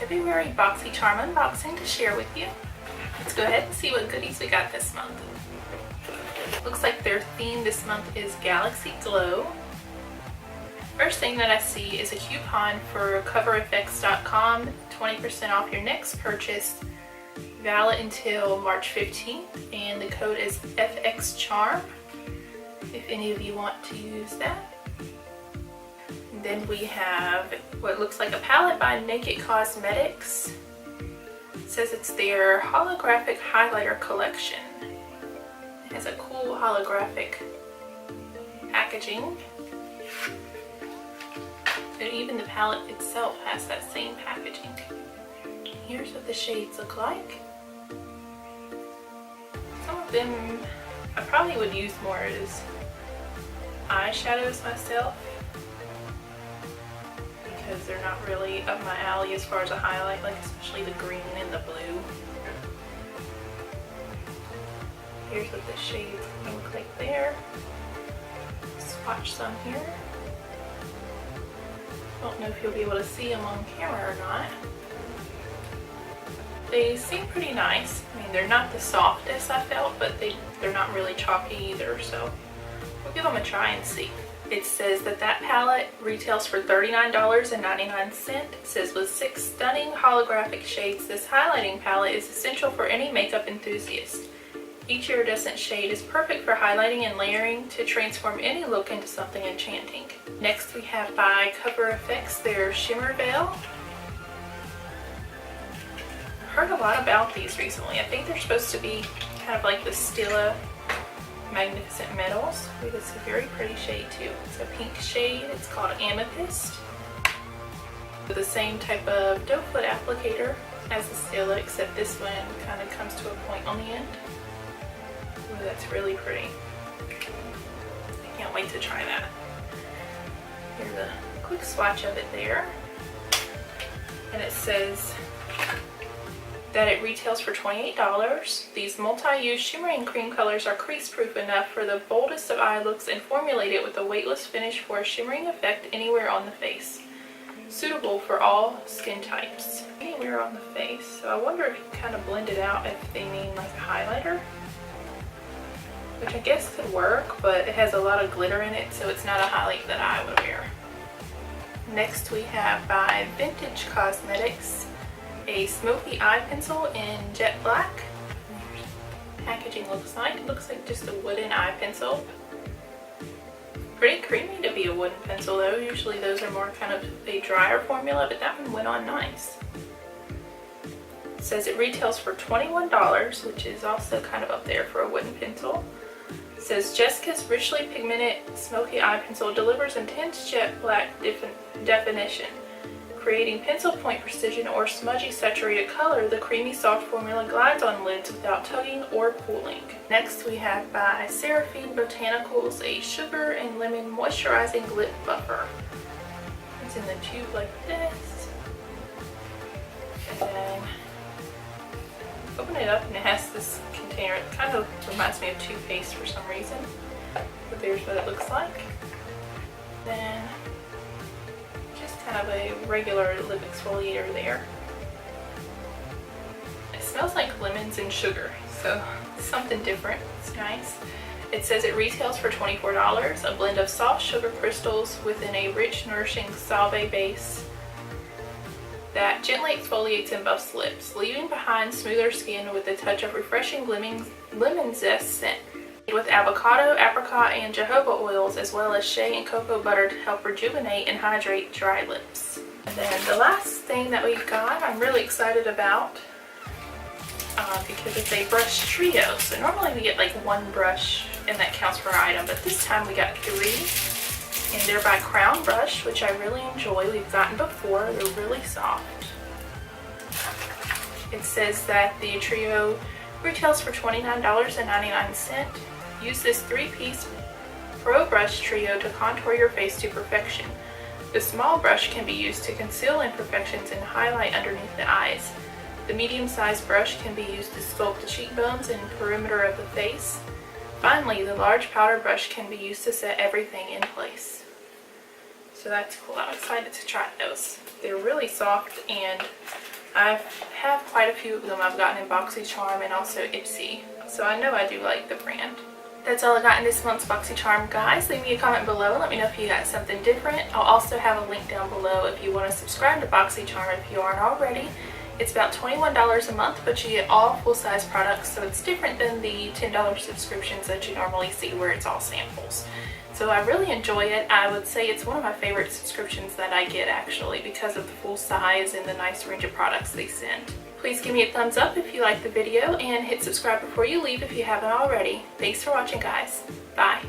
February Boxycharm unboxing to share with you. Let's go ahead and see what goodies we got this month. Looks like their theme this month is Galaxy Glow. First thing that I see is a coupon for coverfx.com, 20% off your next purchase, valid until March 15th, and the code is FXCharm if any of you want to use that. And then we have what looks like a palette by Naked Cosmetics. It says it's their holographic highlighter collection. It has a cool holographic packaging. And even the palette itself has that same packaging. Here's what the shades look like. Some of them I probably would use more as eyeshadows myself, because they're not really up my alley as far as a highlight, like especially the green and the blue. Here's what the shades look like there. Swatch some here. Don't know if you'll be able to see them on camera or not. They seem pretty nice. I mean, they're not the softest I felt, but they're not really chalky either, so we'll give them a try and see. It says that palette retails for $39.99. It says with 6 stunning holographic shades, this highlighting palette is essential for any makeup enthusiast. Each iridescent shade is perfect for highlighting and layering to transform any look into something enchanting. Next we have by CoverFX their Shimmer Veil. I've heard a lot about these recently. I think they're supposed to be kind of like the Stila Magnificent Metals. Ooh, this is a very pretty shade too. It's a pink shade. It's called Amethyst. With the same type of doe foot applicator as the Stila, except this one kind of comes to a point on the end. Ooh, that's really pretty. I can't wait to try that. Here's a quick swatch of it there. And it says that it retails for $28. These multi-use shimmering cream colors are crease-proof enough for the boldest of eye looks and formulated with a weightless finish for a shimmering effect anywhere on the face. Suitable for all skin types. Anywhere on the face. So I wonder if you kind of blend it out if they mean like a highlighter. Which I guess could work, but it has a lot of glitter in it, so it's not a highlight that I would wear. Next we have by Vintage Cosmetics a smoky eye pencil in jet black. Packaging looks like. It looks like just a wooden eye pencil. Pretty creamy to be a wooden pencil though. Usually those are more kind of a drier formula, but that one went on nice. It says it retails for $21, which is also kind of up there for a wooden pencil. It says Jessica's richly pigmented smoky eye pencil delivers intense jet black definition. Creating pencil point precision or smudgy saturated color, the creamy soft formula glides on lids without tugging or pulling. Next we have by Seraphine Botanicals a sugar and lemon moisturizing lip buffer. It's in the tube like this. And then open it up and it has this container. It kind of reminds me of toothpaste for some reason. But there's what it looks like. Then kind of a regular lip exfoliator there. It smells like lemons and sugar, so it's something different. It's nice. It says it retails for $24, a blend of soft sugar crystals within a rich, nourishing salve base that gently exfoliates and buffs lips, leaving behind smoother skin with a touch of refreshing lemon zest scent. With avocado, apricot, and jojoba oils, as well as shea and cocoa butter to help rejuvenate and hydrate dry lips. And then the last thing that we've got, I'm really excited about because it's a brush trio. So normally we get like one brush and that counts per item, but this time we got 3. And they're by Crown Brush, which I really enjoy. We've gotten before. They're really soft. It says that the trio retails for $29.99. Use this 3-piece Pro Brush Trio to contour your face to perfection. The small brush can be used to conceal imperfections and highlight underneath the eyes. The medium-sized brush can be used to sculpt the cheekbones and perimeter of the face. Finally, the large powder brush can be used to set everything in place. So that's cool. I'm excited to try those. They're really soft and I have quite a few of them I've gotten in Boxycharm and also Ipsy, so I know I do like the brand. That's all I got in this month's Boxycharm, guys. Leave me a comment below and let me know if you got something different. I'll also have a link down below if you want to subscribe to Boxycharm if you aren't already. It's about $21 a month, but you get all full-size products, so it's different than the $10 subscriptions that you normally see where it's all samples. So I really enjoy it. I would say it's one of my favorite subscriptions that I get, actually, because of the full size and the nice range of products they send. Please give me a thumbs up if you liked the video and hit subscribe before you leave if you haven't already. Thanks for watching, guys. Bye.